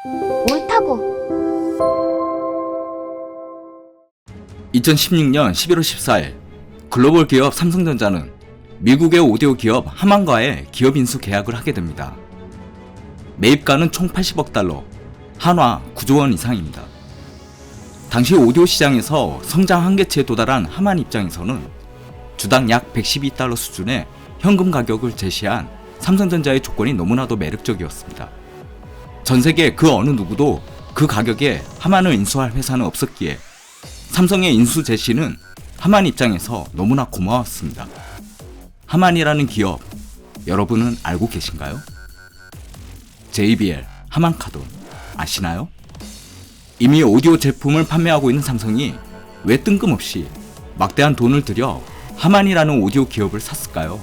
옳다고. 2016년 11월 14일 글로벌 기업 삼성전자는 미국의 오디오 기업 하만과의 기업 인수 계약을 하게 됩니다. 매입가는 총 80억 달러, 한화 9조 원 이상입니다. 당시 오디오 시장에서 성장 한계치에 도달한 하만 입장에서는 주당 약 112달러 수준의 현금 가격을 제시한 삼성전자의 조건이 너무나도 매력적이었습니다. 전 세계 그 어느 누구도 그 가격에 하만을 인수할 회사는 없었기에 삼성의 인수 제시는 하만 입장에서 너무나 고마웠습니다. 하만이라는 기업, 여러분은 알고 계신가요? JBL, 하만카돈, 아시나요? 이미 오디오 제품을 판매하고 있는 삼성이 왜 뜬금없이 막대한 돈을 들여 하만이라는 오디오 기업을 샀을까요?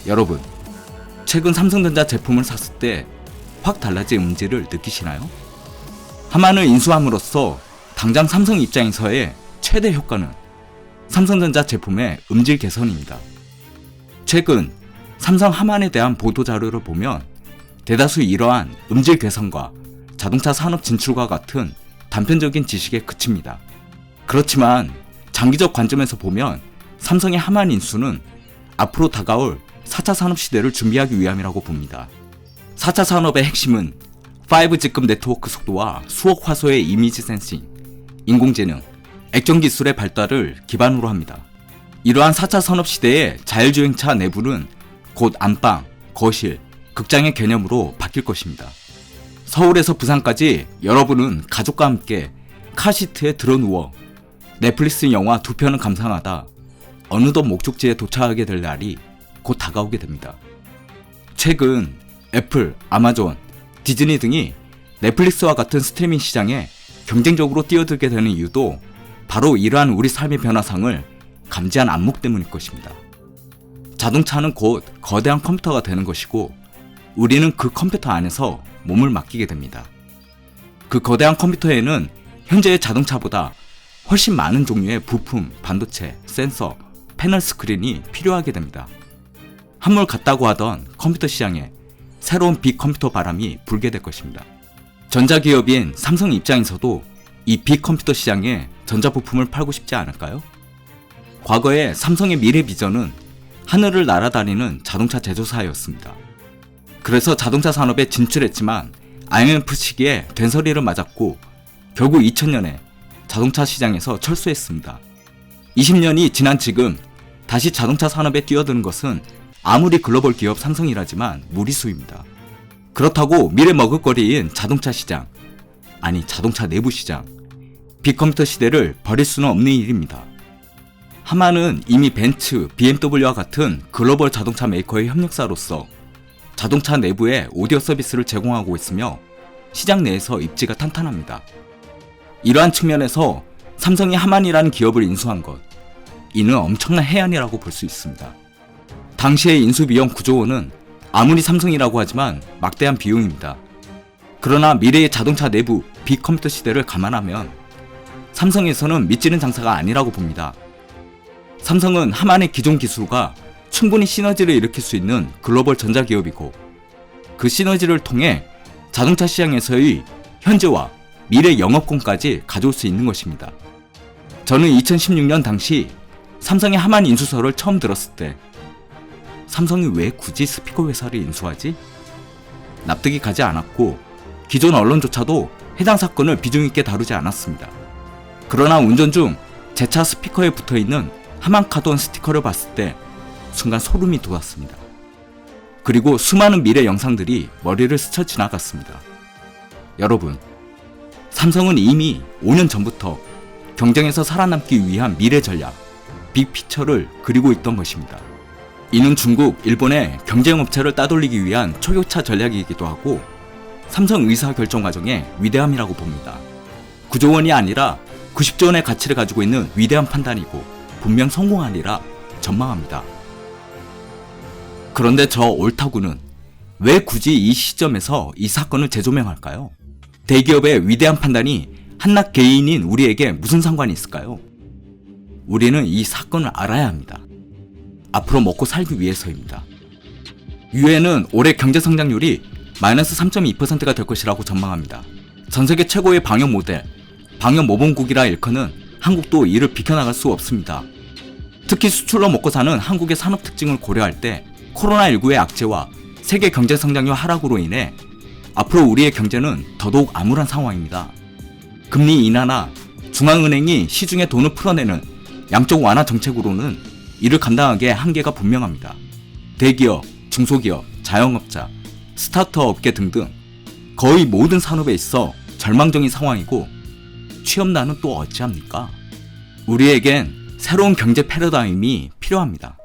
여러분, 최근 삼성전자 제품을 샀을 때 확 달라진 음질을 느끼시나요? 하만을 인수함으로써 당장 삼성 입장에서의 최대 효과는 삼성전자 제품의 음질 개선입니다. 최근 삼성 하만에 대한 보도자료를 보면 대다수 이러한 음질 개선과 자동차 산업 진출과 같은 단편적인 지식에 그칩니다. 그렇지만 장기적 관점에서 보면 삼성의 하만 인수는 앞으로 다가올 4차 산업 시대를 준비하기 위함이라고 봅니다. 4차 산업의 핵심은 5G급 네트워크 속도와 수억 화소의 이미지 센싱, 인공지능, 액정 기술의 발달을 기반으로 합니다. 이러한 4차 산업 시대의 자율주행차 내부는 곧 안방, 거실, 극장의 개념으로 바뀔 것입니다. 서울에서 부산까지 여러분은 가족과 함께 카시트에 들어누워 넷플릭스 영화 2편을 감상하다 어느덧 목적지에 도착하게 될 날이 곧 다가오게 됩니다. 최근 애플, 아마존, 디즈니 등이 넷플릭스와 같은 스트리밍 시장에 경쟁적으로 뛰어들게 되는 이유도 바로 이러한 우리 삶의 변화상을 감지한 안목 때문일 것입니다. 자동차는 곧 거대한 컴퓨터가 되는 것이고 우리는 그 컴퓨터 안에서 몸을 맡기게 됩니다. 그 거대한 컴퓨터에는 현재의 자동차보다 훨씬 많은 종류의 부품, 반도체, 센서, 패널 스크린이 필요하게 됩니다. 한물 같다고 하던 컴퓨터 시장에 새로운 빅컴퓨터 바람이 불게 될 것입니다. 전자기업인 삼성 입장에서도 이 빅컴퓨터 시장에 전자부품을 팔고 싶지 않을까요? 과거에 삼성의 미래 비전은 하늘을 날아다니는 자동차 제조사였습니다. 그래서 자동차 산업에 진출했지만 IMF 시기에 된서리를 맞았고 결국 2000년에 자동차 시장에서 철수했습니다. 20년이 지난 지금 다시 자동차 산업에 뛰어드는 것은 아무리 글로벌 기업 삼성이라지만 무리수입니다. 그렇다고 미래 먹을거리인 자동차 시장, 아니 자동차 내부 시장, 빅컴퓨터 시대를 버릴 수는 없는 일입니다. 하만은 이미 벤츠, BMW와 같은 글로벌 자동차 메이커의 협력사로서 자동차 내부에 오디오 서비스를 제공하고 있으며 시장 내에서 입지가 탄탄합니다. 이러한 측면에서 삼성이 하만이라는 기업을 인수한 것, 이는 엄청난 해안이라고 볼 수 있습니다. 당시의 인수 비용 9조 원은 아무리 삼성이라고 하지만 막대한 비용입니다. 그러나 미래의 자동차 내부 빅컴퓨터 시대를 감안하면 삼성에서는 미치는 장사가 아니라고 봅니다. 삼성은 하만의 기존 기술과 충분히 시너지를 일으킬 수 있는 글로벌 전자기업이고 그 시너지를 통해 자동차 시장에서의 현재와 미래 영업권까지 가져올 수 있는 것입니다. 저는 2016년 당시 삼성의 하만 인수설을 처음 들었을 때 삼성이 왜 굳이 스피커 회사를 인수하지? 납득이 가지 않았고 기존 언론조차도 해당 사건을 비중 있게 다루지 않았습니다. 그러나 운전 중 제 차 스피커에 붙어있는 하만카돈 스티커를 봤을 때 순간 소름이 돋았습니다. 그리고 수많은 미래 영상들이 머리를 스쳐 지나갔습니다. 여러분, 삼성은 이미 5년 전부터 경쟁에서 살아남기 위한 미래 전략, 빅피처를 그리고 있던 것입니다. 이는 중국, 일본의 경쟁업체를 따돌리기 위한 초격차 전략이기도 하고 삼성 의사결정 과정의 위대함이라고 봅니다. 9조 원이 아니라 90조 원의 가치를 가지고 있는 위대한 판단이고 분명 성공하리라 전망합니다. 그런데 저 옳다구는 왜 굳이 이 시점에서 이 사건을 재조명할까요? 대기업의 위대한 판단이 한낱 개인인 우리에게 무슨 상관이 있을까요? 우리는 이 사건을 알아야 합니다. 앞으로 먹고 살기 위해서입니다. 유엔은 올해 경제성장률이 마이너스 3.2%가 될 것이라고 전망합니다. 전세계 최고의 방역 모델, 방역 모범국이라 일컫는 한국도 이를 비켜나갈 수 없습니다. 특히 수출로 먹고 사는 한국의 산업 특징을 고려할 때 코로나19의 악재와 세계 경제 성장률 하락으로 인해 앞으로 우리의 경제는 더더욱 암울한 상황입니다. 금리 인하나 중앙은행이 시중에 돈을 풀어내는 양적 완화 정책으로는 이를 감당하기에 한계가 분명합니다. 대기업, 중소기업, 자영업자, 스타트업 업계 등등 거의 모든 산업에 있어 절망적인 상황이고 취업난은 또 어찌합니까? 우리에겐 새로운 경제 패러다임이 필요합니다.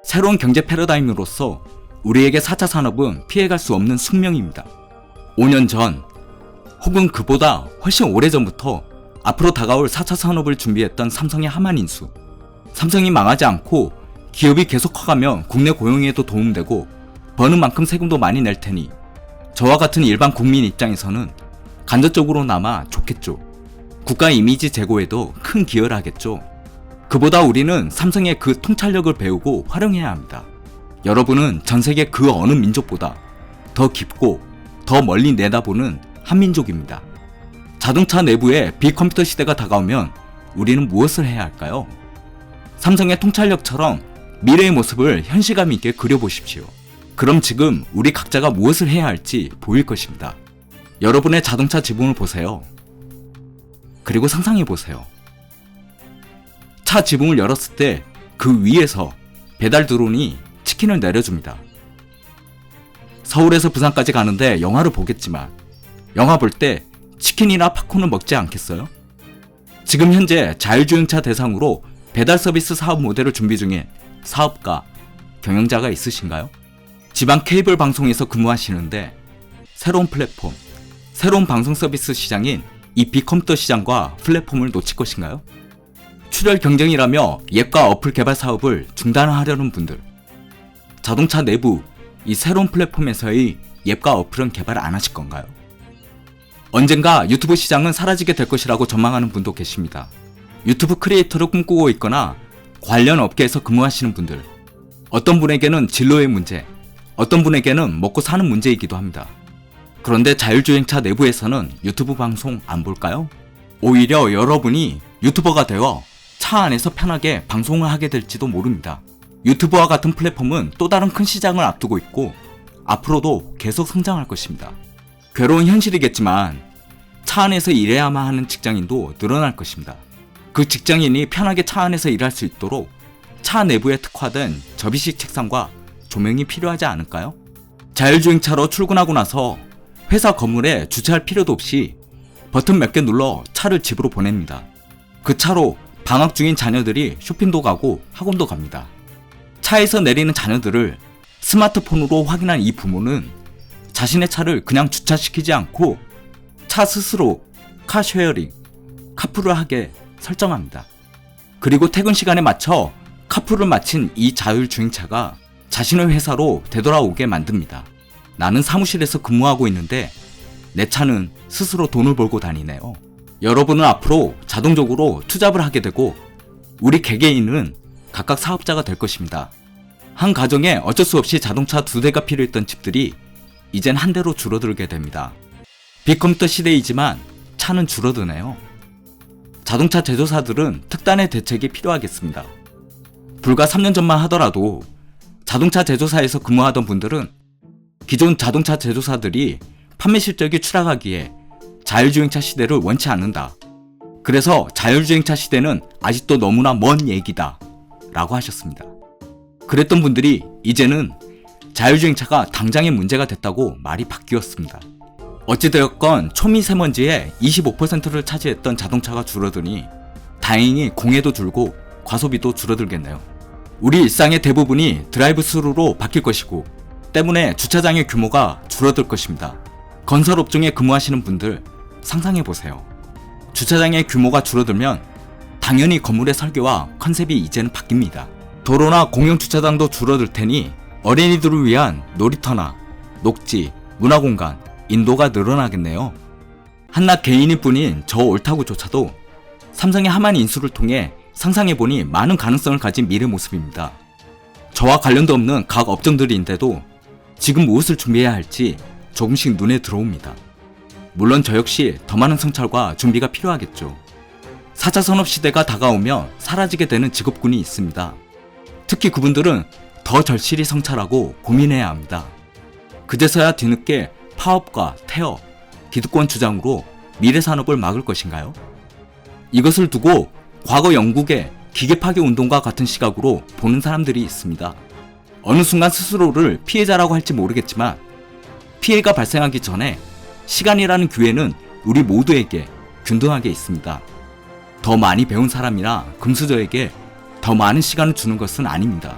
새로운 경제 패러다임으로서 우리에게 4차 산업은 피해갈 수 없는 숙명입니다. 5년 전 혹은 그보다 훨씬 오래전부터 앞으로 다가올 4차 산업을 준비했던 삼성의 하만인수. 삼성이 망하지 않고 기업이 계속 커가면 국내 고용에도 도움되고 버는 만큼 세금도 많이 낼 테니 저와 같은 일반 국민 입장에서는 간접적으로나마 좋겠죠. 국가 이미지 제고에도 큰 기여를 하겠죠. 그보다 우리는 삼성의 그 통찰력을 배우고 활용해야 합니다. 여러분은 전 세계 그 어느 민족보다 더 깊고 더 멀리 내다보는 한민족입니다. 자동차 내부에 빅컴퓨터 시대가 다가오면 우리는 무엇을 해야 할까요? 삼성의 통찰력처럼 미래의 모습을 현실감 있게 그려보십시오. 그럼 지금 우리 각자가 무엇을 해야 할지 보일 것입니다. 여러분의 자동차 지붕을 보세요. 그리고 상상해보세요. 차 지붕을 열었을 때 그 위에서 배달 드론이 치킨을 내려줍니다. 서울에서 부산까지 가는데 영화를 보겠지만 영화 볼 때 치킨이나 팝콘을 먹지 않겠어요? 지금 현재 자율주행차 대상으로 배달 서비스 사업 모델을 준비 중인 사업가, 경영자가 있으신가요? 지방 케이블 방송에서 근무하시는데 새로운 플랫폼, 새로운 방송 서비스 시장인 이 빅컴퓨터 시장과 플랫폼을 놓칠 것인가요? 출혈 경쟁이라며 앱과 어플 개발 사업을 중단하려는 분들, 자동차 내부 이 새로운 플랫폼에서의 앱과 어플은 개발 안 하실 건가요? 언젠가 유튜브 시장은 사라지게 될 것이라고 전망하는 분도 계십니다. 유튜브 크리에이터를 꿈꾸고 있거나 관련 업계에서 근무하시는 분들, 어떤 분에게는 진로의 문제, 어떤 분에게는 먹고 사는 문제이기도 합니다. 그런데 자율주행차 내부에서는 유튜브 방송 안 볼까요? 오히려 여러분이 유튜버가 되어 차 안에서 편하게 방송을 하게 될지도 모릅니다. 유튜브와 같은 플랫폼은 또 다른 큰 시장을 앞두고 있고 앞으로도 계속 성장할 것입니다. 괴로운 현실이겠지만 차 안에서 일해야만 하는 직장인도 늘어날 것입니다. 그 직장인이 편하게 차 안에서 일할 수 있도록 차 내부에 특화된 접이식 책상과 조명이 필요하지 않을까요? 자율주행차로 출근하고 나서 회사 건물에 주차할 필요도 없이 버튼 몇 개 눌러 차를 집으로 보냅니다. 그 차로 방학 중인 자녀들이 쇼핑도 가고 학원도 갑니다. 차에서 내리는 자녀들을 스마트폰으로 확인한 이 부모는 자신의 차를 그냥 주차시키지 않고 차 스스로 카쉐어링, 카풀을 하게 설정합니다. 그리고 퇴근 시간에 맞춰 카풀을 마친 이 자율주행차가 자신의 회사로 되돌아오게 만듭니다. 나는 사무실에서 근무하고 있는데 내 차는 스스로 돈을 벌고 다니네요. 여러분은 앞으로 자동적으로 투잡을 하게 되고 우리 개개인은 각각 사업자가 될 것입니다. 한 가정에 어쩔 수 없이 자동차 2대가 필요했던 집들이 이젠 한 대로 줄어들게 됩니다. 빅컴퓨터 시대이지만 차는 줄어드네요. 자동차 제조사들은 특단의 대책이 필요하겠습니다. 불과 3년 전만 하더라도 자동차 제조사에서 근무하던 분들은 기존 자동차 제조사들이 판매 실적이 추락하기에 자율주행차 시대를 원치 않는다. 그래서 자율주행차 시대는 아직도 너무나 먼 얘기다 라고 하셨습니다. 그랬던 분들이 이제는 자율주행차가 당장의 문제가 됐다고 말이 바뀌었습니다. 어찌되었건 초미세먼지의 25%를 차지했던 자동차가 줄어드니 다행히 공해도 줄고 과소비도 줄어들겠네요. 우리 일상의 대부분이 드라이브 스루로 바뀔 것이고 때문에 주차장의 규모가 줄어들 것입니다. 건설업종에 근무하시는 분들 상상해보세요. 주차장의 규모가 줄어들면 당연히 건물의 설계와 컨셉이 이제는 바뀝니다. 도로나 공용주차장도 줄어들 테니 어린이들을 위한 놀이터나 녹지, 문화공간, 인도가 늘어나겠네요. 한낱 개인일 뿐인 저 옳다구조차도 삼성의 하만 인수를 통해 상상해보니 많은 가능성을 가진 미래 모습입니다. 저와 관련도 없는 각 업종들인데도 지금 무엇을 준비해야 할지 조금씩 눈에 들어옵니다. 물론 저 역시 더 많은 성찰과 준비가 필요하겠죠. 4차 산업시대가 다가오며 사라지게 되는 직업군이 있습니다. 특히 그분들은 더 절실히 성찰하고 고민해야 합니다. 그제서야 뒤늦게 파업과 태업, 기득권 주장으로 미래 산업을 막을 것인가요? 이것을 두고 과거 영국의 기계 파괴 운동과 같은 시각으로 보는 사람들이 있습니다. 어느 순간 스스로를 피해자라고 할지 모르겠지만 피해가 발생하기 전에 시간이라는 기회는 우리 모두에게 균등하게 있습니다. 더 많이 배운 사람이나 금수저에게 더 많은 시간을 주는 것은 아닙니다.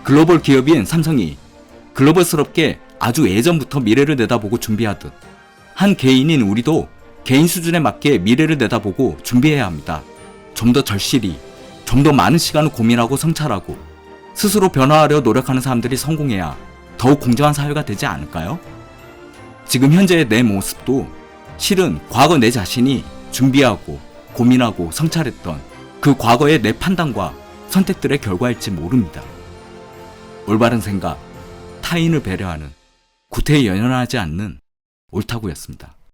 글로벌 기업인 삼성이 글로벌스럽게 아주 예전부터 미래를 내다보고 준비하듯 한 개인인 우리도 개인 수준에 맞게 미래를 내다보고 준비해야 합니다. 좀 더 절실히, 좀 더 많은 시간을 고민하고 성찰하고 스스로 변화하려 노력하는 사람들이 성공해야 더욱 공정한 사회가 되지 않을까요? 지금 현재의 내 모습도 실은 과거 내 자신이 준비하고 고민하고 성찰했던 그 과거의 내 판단과 선택들의 결과일지 모릅니다. 올바른 생각, 타인을 배려하는, 구태에 연연하지 않는 옳다구였습니다.